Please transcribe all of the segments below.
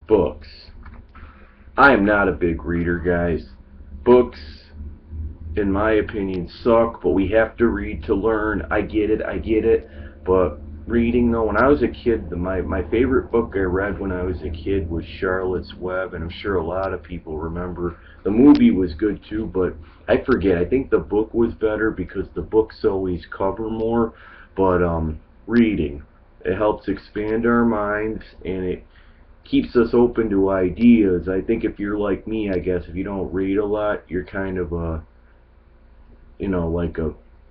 Books. I am not a big reader, guys. Books, in my opinion, suck, but we have to read to learn. I get it. But reading, though, when I was a kid, my favorite book I read when I was a kid was Charlotte's Web, and I'm sure a lot of people remember. The movie was good too, but I forget. I think the book was better because the books always cover more. But reading, it helps expand our minds, and it keeps us open to ideas. I think if you're like me, I guess if you don't read a lot, you're kind of a, like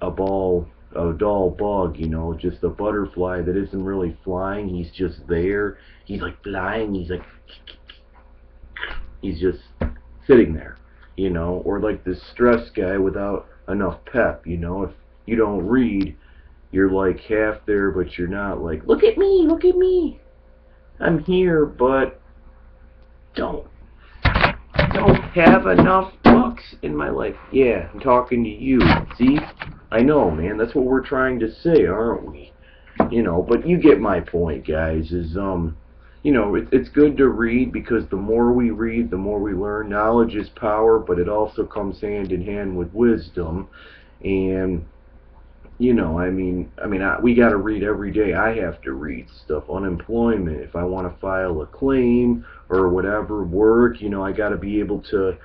a ball, a dull bug, just a butterfly that isn't really flying. He's just there. He's like flying. He's just sitting there, or like this stressed guy without enough pep. If you don't read, you're like half there, but you're not. Like, look at me, I'm here, but don't don't have enough books in my life. Yeah, I'm talking to you. See? I know, man. That's what we're trying to say, aren't we? But you get my point, guys. It's good to read because the more we read, the more we learn. Knowledge is power, but it also comes hand in hand with wisdom. And we got to read every day. I have to read stuff. Unemployment, if I want to file a claim or whatever, work, I got to be able to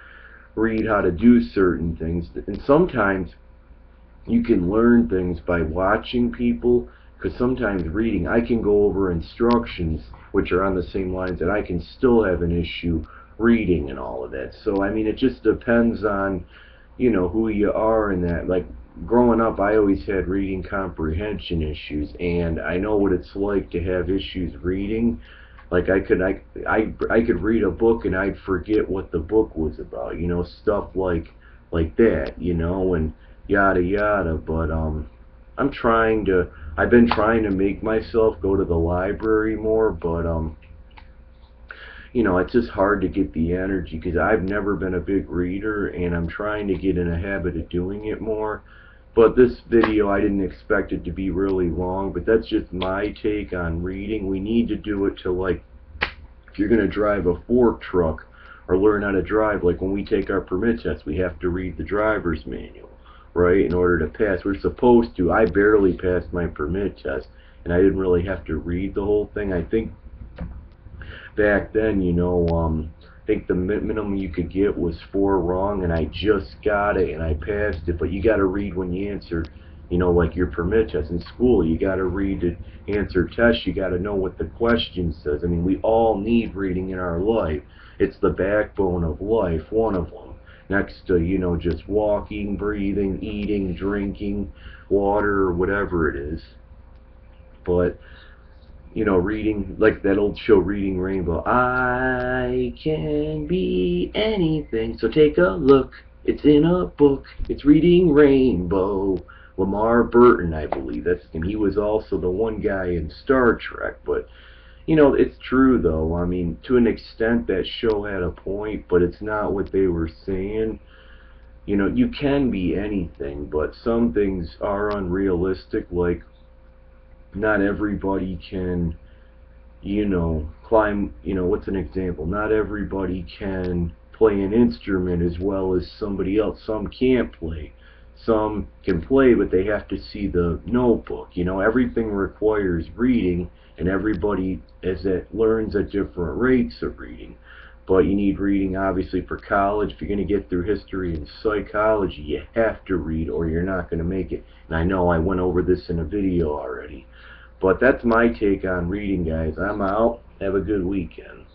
read how to do certain things. And sometimes you can learn things by watching people, because sometimes reading, I can go over instructions which are on the same lines, and I can still have an issue reading and all of that. So, it just depends on, who you are in that. Like, growing up, I always had reading comprehension issues, and I know what it's like to have issues reading. Like, I could read a book and I'd forget what the book was about, stuff like that, and yada yada. But I've been trying to make myself go to the library more, but it's just hard to get the energy because I've never been a big reader, and I'm trying to get in a habit of doing it more. But this video, I didn't expect it to be really long, but that's just my take on reading. We need to do it to, like, if you're going to drive a fork truck or learn how to drive, like when we take our permit test, we have to read the driver's manual, right, in order to pass. We're supposed to. I barely passed my permit test, and I didn't really have to read the whole thing. I think back then, I think the minimum you could get was 4 wrong, and I just got it, and I passed it. But you got to read when you answer, like your permit test. In school, you got to read to answer tests. You got to know what the question says. We all need reading in our life. It's the backbone of life, one of them. Next to, just walking, breathing, eating, drinking, water, or whatever it is. But reading, like that old show, Reading Rainbow. I can be anything, so take a look. It's in a book. It's Reading Rainbow. Lamar Burton, I believe. That's him. He was also the one guy in Star Trek. But, it's true, though. To an extent, that show had a point, but it's not what they were saying. You can be anything, but some things are unrealistic, like not everybody can, climb, what's an example? Not everybody can play an instrument as well as somebody else. Some can't play. Some can play, but they have to see the notebook. Everything requires reading, and everybody learns at different rates of reading. But you need reading, obviously, for college. If you're going to get through history and psychology, you have to read or you're not going to make it. And I know I went over this in a video already. But that's my take on reading, guys. I'm out. Have a good weekend.